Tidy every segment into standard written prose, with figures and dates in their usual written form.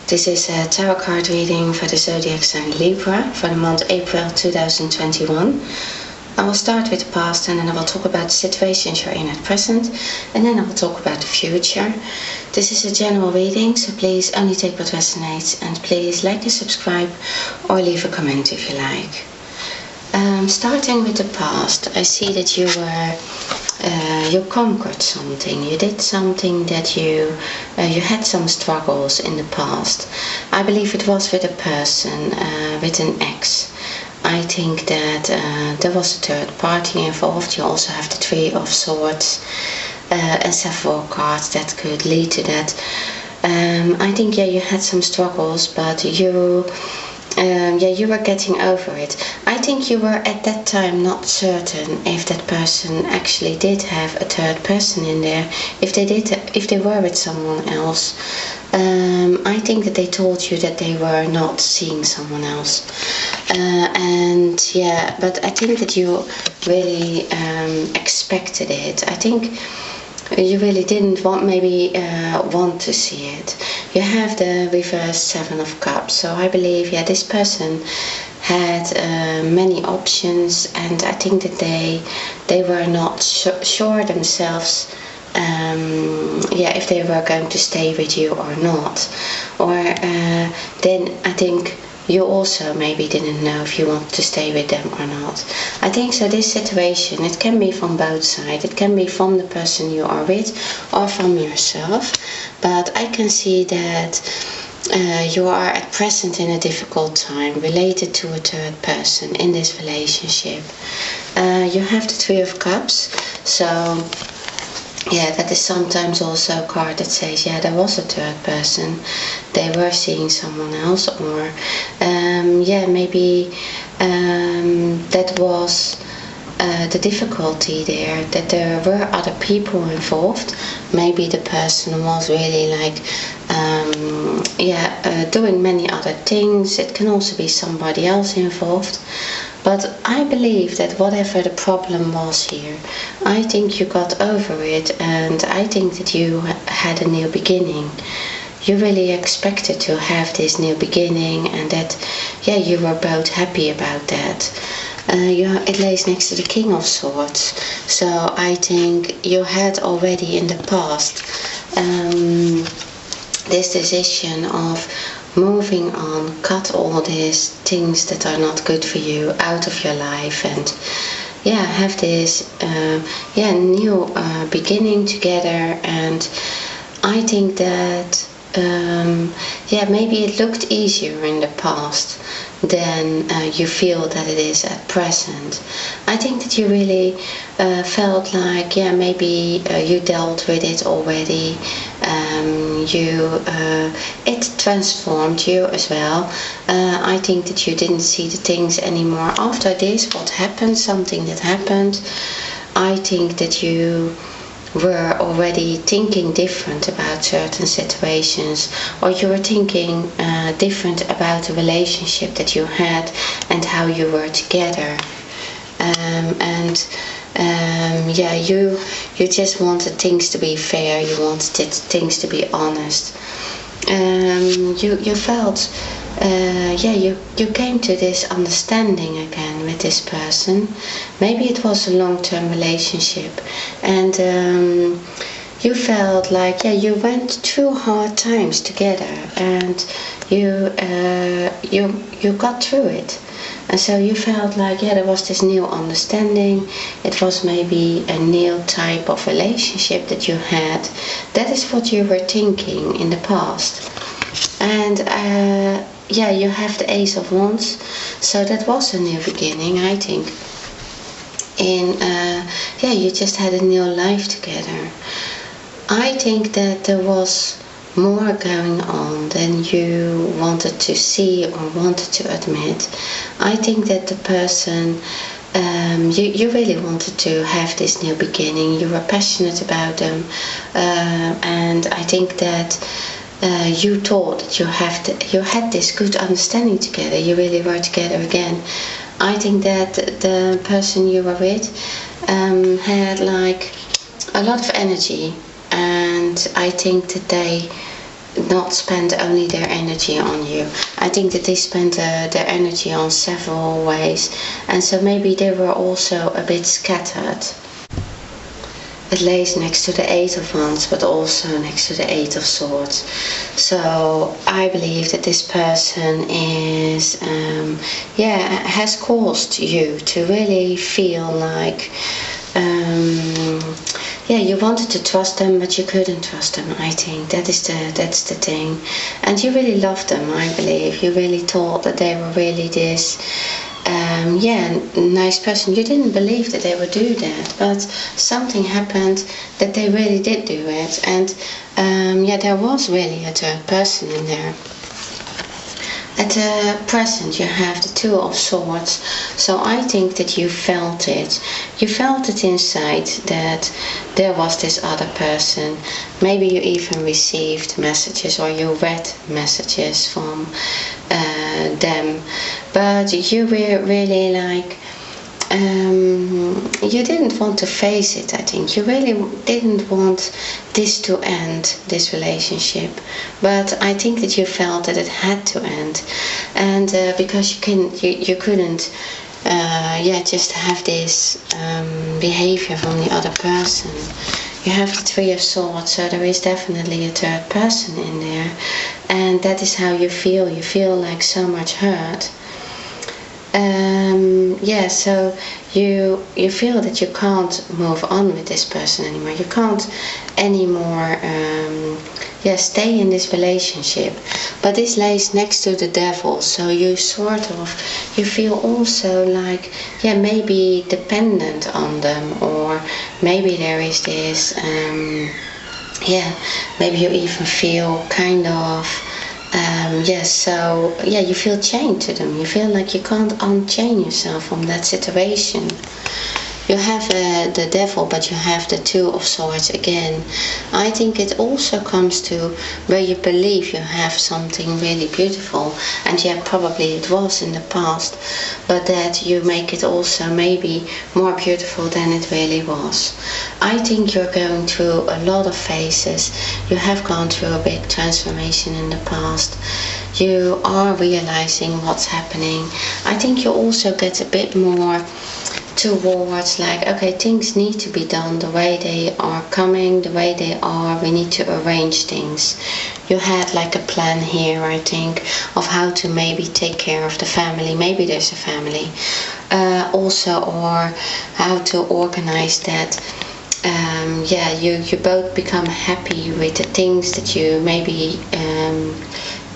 This is a tarot card reading for the zodiac sign Libra for the month April 2021. I will start with the past and then I will talk about the situations you're in at present, and then I will talk about the future. This is a general reading, so please only take what resonates, and please like and subscribe or leave a comment if you like. Starting with the past, I see that you conquered something. You did something that you had some struggles in the past. I believe it was with a person, with an ex. I think that there was a third party involved. You also have the Three of Swords and several cards that could lead to that. I think you had some struggles, but you were getting over it. I think you were at that time not certain if that person actually did have a third person in there, if they were with someone else. I think that they told you that they were not seeing someone else. But I think that you really expected it. I think you really didn't want to see it. You have the reverse Seven of Cups, so I believe this person had many options, and I think that they were not sure themselves if they were going to stay with you or not. Or then I think you also maybe didn't know if you want to stay with them or not. I think so this situation, it can be from both sides. It can be from the person you are with or from yourself. But I can see that you are at present in a difficult time related to a third person in this relationship. You have the Three of Cups, so that is sometimes also a card that says, there was a third person. They were seeing someone else, or maybe that was the difficulty there, that there were other people involved. Maybe the person was really doing many other things. It can also be somebody else involved. But I believe that whatever the problem was here, I think you got over it, and I think that you had a new beginning. You really expected to have this new beginning, and that, you were both happy about that. It lays next to the King of Swords, so I think you had already in the past this decision of moving on, cut all these things that are not good for you out of your life, and have this new beginning together. And I think that maybe it looked easier in the past than you feel that it is at present. I think that you really felt like maybe you dealt with it already. It transformed you as well. I think that you didn't see the things anymore after this. What happened? Something that happened. I think that you were already thinking different about certain situations, or you were thinking different about the relationship that you had and how you were together. You just wanted things to be fair. You wanted things to be honest. You felt you came to this understanding again with this person. Maybe it was a long-term relationship, and you felt like you went through hard times together, and you got through it. And so you felt like there was this new understanding. It was maybe a new type of relationship that you had. That is what you were thinking in the past. And you have the Ace of Wands, so that was a new beginning, I think. You just had a new life together. I think that there was more going on than you wanted to see or wanted to admit. I think that the person, you really wanted to have this new beginning. You were passionate about them, and I think that you thought that you had this good understanding together. You really were together again. I think that the person you were with had a lot of energy, and I think that they not spend only their energy on you. I think that they spent their energy on several ways, and so maybe they were also a bit scattered. It lays next to the Eight of Wands, but also next to the Eight of Swords. So I believe that this person is, has caused you to really feel like, you wanted to trust them, but you couldn't trust them. I think that's the thing. And you really loved them, I believe. You really thought that they were really this nice person. You didn't believe that they would do that, but something happened that they really did do it. And there was really a third person in there. At present you have the Two of Swords, so I think that you felt it. You felt it inside that there was this other person. Maybe you even received messages or you read messages from them, but you were really like, you didn't want to face it. I think you really didn't want this to end, this relationship, but I think that you felt that it had to end, and because you couldn't just have this behavior from the other person. You have the Three of Swords, so there is definitely a third person in there, and that is how you feel. You feel like so much hurt. So you feel that you can't move on with this person anymore. You can't anymore stay in this relationship. But this lays next to the Devil, so you feel also like, maybe dependent on them, or maybe there is this, maybe you even feel kind of, you feel chained to them. You feel like you can't unchain yourself from that situation. You have the Devil, but you have the Two of Swords again. I think it also comes to where you believe you have something really beautiful, and probably it was in the past, but that you make it also maybe more beautiful than it really was. I think you're going through a lot of phases. You have gone through a big transformation in the past. You are realizing what's happening. I think you also get a bit more towards like, okay, things need to be done the way they are coming, the way they are. We need to arrange things. You had like a plan here, I think, of how to maybe take care of the family. Maybe there's a family also, or how to organize that. You both become happy with the things that you maybe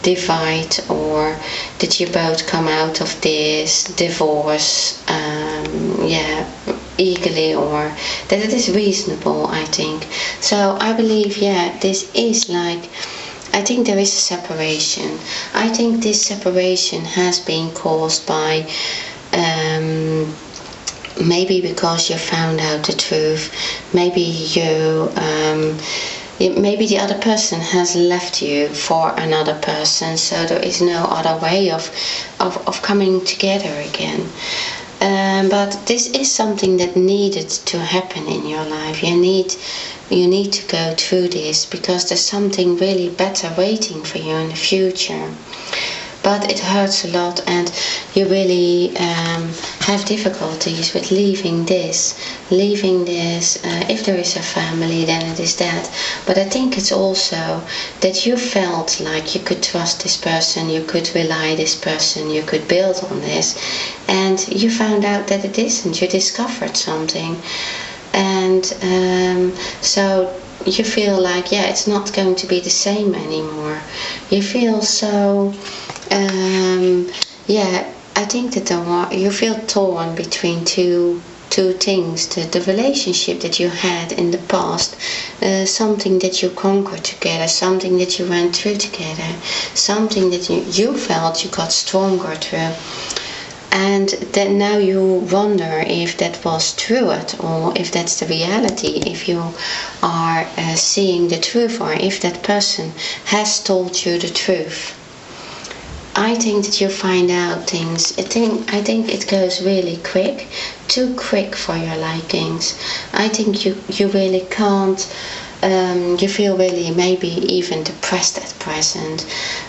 divide, or that you both come out of this divorce eagerly, or that it is reasonable, I think. So I believe this is like, I think there is a separation. I think this separation has been caused by maybe because you found out the truth. Maybe maybe the other person has left you for another person, so there is no other way of coming together again. But this is something that needed to happen in your life. You need to go through this, because there's something really better waiting for you in the future. But it hurts a lot, and you really have difficulties with leaving this. If there is a family, then it is that. But I think it's also that you felt like you could trust this person, you could rely this person, you could build on this, and you found out that it isn't. You discovered something, and so you feel like, it's not going to be the same anymore. You feel so. I think that you feel torn between two things. The relationship that you had in the past, something that you conquered together, something that you went through together, something that you felt you got stronger through. And then now you wonder if that was true at all, if that's the reality, if you are seeing the truth, or if that person has told you the truth. I think that you find out things. I think it goes really quick, too quick for your likings. I think you really can't You feel really maybe even depressed at present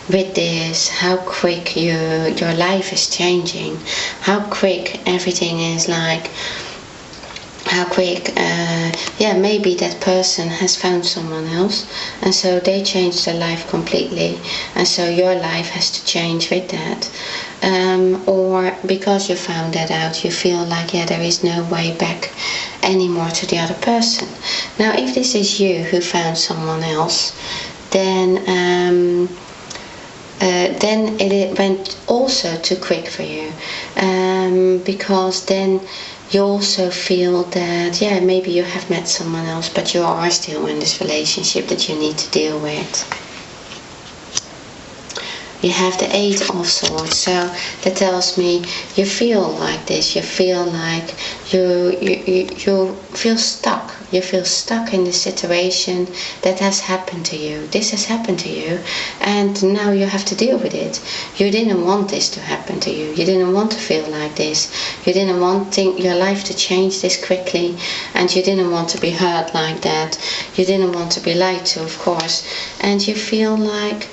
with this, how quick your life is changing, how quick everything is, like how quick maybe that person has found someone else, and so they changed their life completely, and so your life has to change with that. Or because you found that out, you feel like there is no way back anymore to the other person. Now if this is you who found someone else, then it went also too quick for you, because then you also feel that maybe you have met someone else, but you are still in this relationship that you need to deal with. You have the 8 of Swords, so that tells me you feel like this. You feel like you feel stuck. You feel stuck in the situation that has happened to you. This has happened to you, and now you have to deal with it. You didn't want this to happen to you. You didn't want to feel like this. You didn't want your life to change this quickly, and you didn't want to be hurt like that. You didn't want to be lied to, of course, and you feel like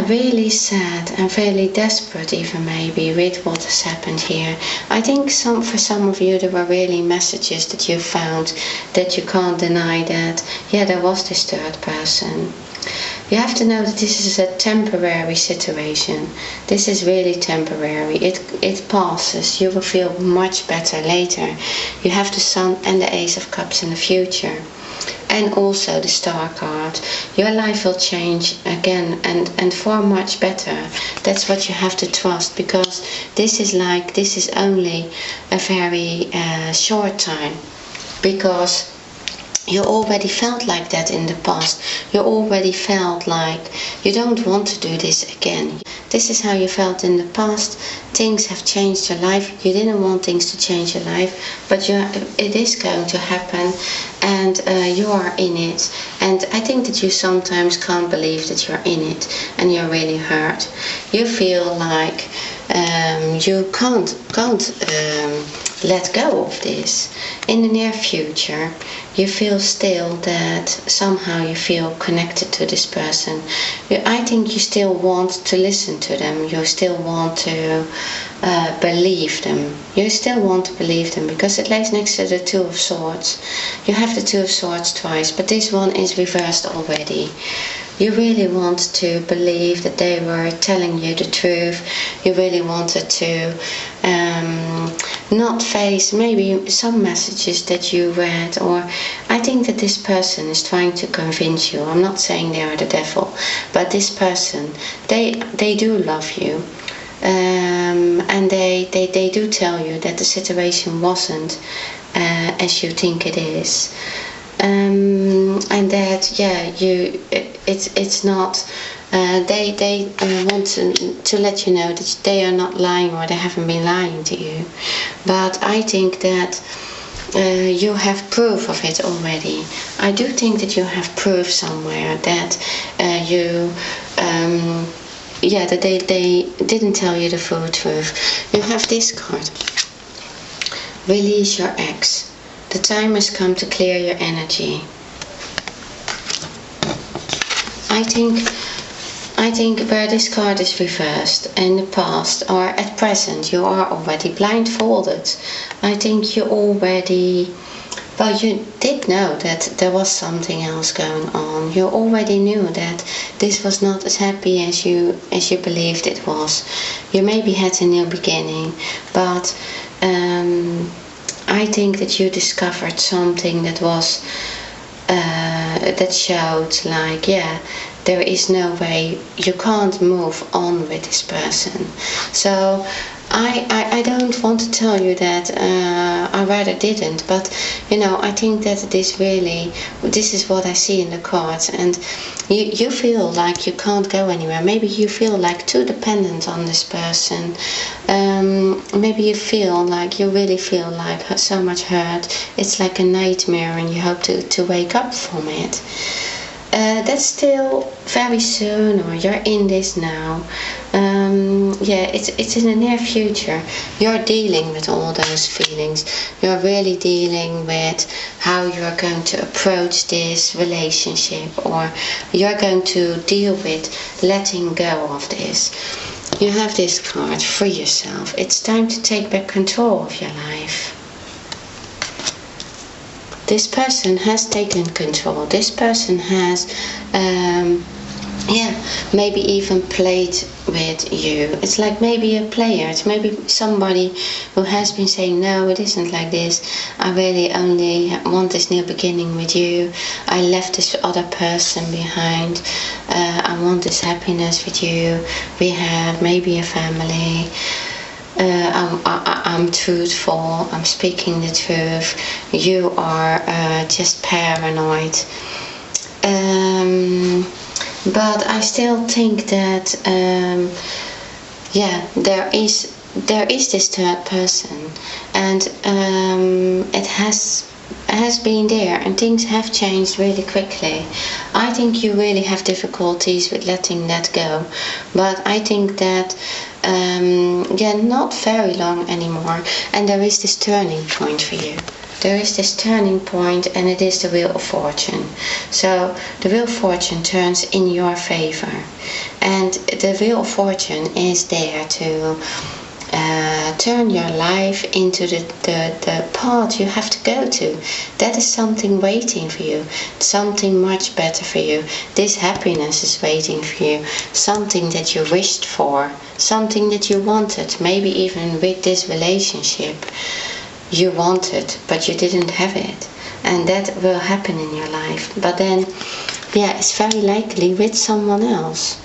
really sad and really desperate, even maybe, with what has happened here. I think for some of you there were really messages that you found that you can't deny that there was this third person. You have to know that this is a temporary situation. This is really temporary. It passes. You will feel much better later. You have the Sun and the Ace of Cups in the future. And also the Star card. Your life will change again, and for much better. That's what you have to trust, because this is only a very short time, because you already felt like that in the past. You already felt like you don't want to do this again. This is how you felt in the past. Things have changed your life. You didn't want things to change your life, but it is going to happen, and you are in it. And I think that you sometimes can't believe that you're in it, and you're really hurt. You feel like you can't let go of this. In the near future, you feel still that somehow you feel connected to this person. I think you still want to listen to them. You still want to believe them. You still want to believe them, because it lays next to the 2 of Swords. You have the 2 of Swords twice, but this one is reversed already. You really want to believe that they were telling you the truth. You really wanted to not face maybe some messages that you read, or I think that this person is trying to convince you. I'm not saying they are the devil, but this person, they do love you. And they do tell you that the situation wasn't as you think it is. And that it's not. They want to let you know that they are not lying, or they haven't been lying to you. But I think that you have proof of it already. I do think that you have proof somewhere that that they didn't tell you the full truth. You have this card. Release your ex. The time has come to clear your energy. I think where this card is reversed, in the past or at present, you are already blindfolded. I think you already, well, you did know that there was something else going on. You already knew that this was not as happy as you believed it was. You maybe had a new beginning, but I think that you discovered something that was that showed like, there is no way, you can't move on with this person. So I don't want to tell you that I rather didn't, but I think that this is what I see in the cards, and you feel like you can't go anywhere. Maybe you feel like too dependent on this person. Maybe you really feel like so much hurt. It's like a nightmare, and you hope to wake up from it. That's still very soon, or you're in this now. yeah, it's in the near future. You're dealing with all those feelings. You're really dealing with how you're going to approach this relationship, or you're going to deal with letting go of this. You have this card, free yourself. It's time to take back control of your life. This person has taken control. This person has maybe even played with you. It's like maybe a player. It's maybe somebody who has been saying, no, it isn't like this. I really only want this new beginning with you. I left this other person behind. I want this happiness with you. We have maybe a family. I'm truthful. I'm speaking the truth. You are just paranoid. But I still think that there is this third person, and it has been there, and things have changed really quickly. I think you really have difficulties with letting that go, but I think that not very long anymore, and there is this turning point for you. There is this turning point, and it is the Wheel of Fortune. So the Wheel of Fortune turns in your favor, and the Wheel of Fortune is there to turn your life into the path you have to go to. That is something waiting for you, something much better for you. This happiness is waiting for you, something that you wished for, something that you wanted, maybe even with this relationship. You wanted, but you didn't have it, and that will happen in your life. But then, it's very likely with someone else.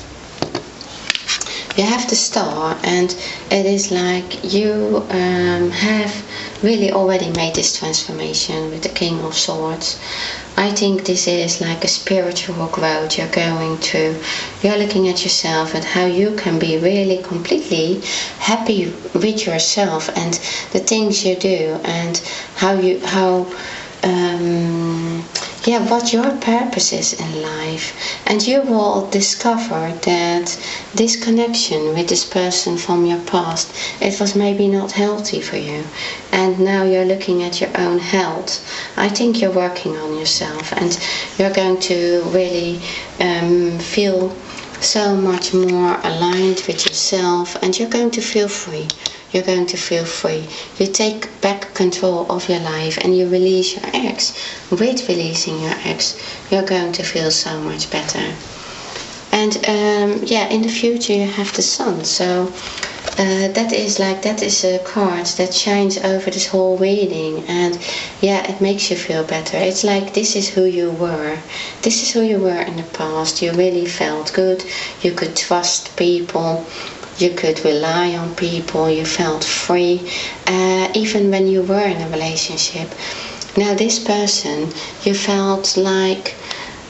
You have the Star, and it is like you have really already made this transformation with the King of Swords. I think this is like a spiritual growth you're going through. You're looking at yourself and how you can be really completely happy with yourself and the things you do, and what your purpose is in life. And you will discover that this connection with this person from your past, it was maybe not healthy for you, and now you're looking at your own health. I think you're working on yourself, and you're going to really feel so much more aligned with yourself, and you're going to feel free. You're going to feel free. You take back control of your life, and you release your ex. With releasing your ex, you're going to feel so much better. And in the future you have the Sun. So that is a card that shines over this whole reading, and it makes you feel better. It's like this is who you were. This is who you were in the past. You really felt good. You could trust people. You could rely on people. You felt free, even when you were in a relationship. Now this person, you felt like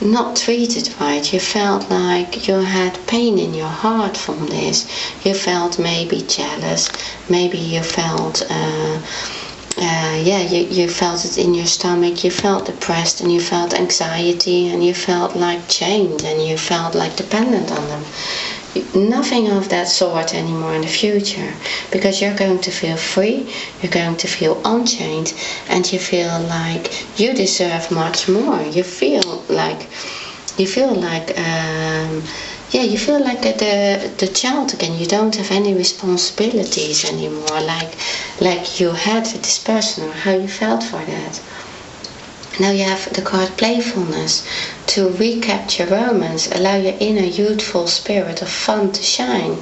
not treated right. You felt like you had pain in your heart from this. You felt maybe jealous. Maybe you felt you felt it in your stomach. You felt depressed, and you felt anxiety, and you felt like chained, and you felt like dependent on them. Nothing of that sort anymore in the future, because you're going to feel free, you're going to feel unchained, and you feel like you deserve much more. You feel like the child again. You don't have any responsibilities anymore, like you had with this person, or how you felt for that. Now you have the card Playfulness. To recapture romance, allow your inner youthful spirit of fun to shine.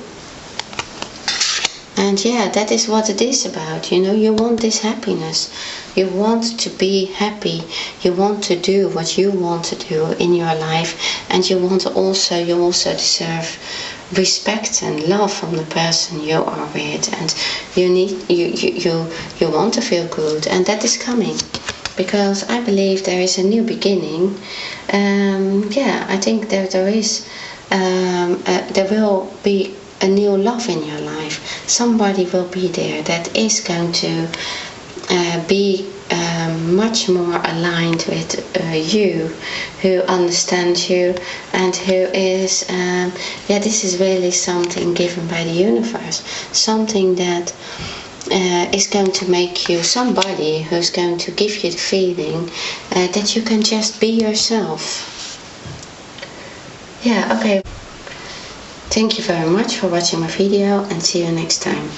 And that is what it is about. You want this happiness. You want to be happy. You want to do what you want to do in your life, and you also deserve respect and love from the person you are with, and you want to feel good, and that is coming. Because I believe there is a new beginning. I think that there will be a new love in your life. Somebody will be there that is going to be much more aligned with you, who understands you, and who is yeah, this is really something given by the universe, something that is going to make you somebody who's going to give you the feeling that you can just be yourself. Yeah, okay. Thank you very much for watching my video, and see you next time.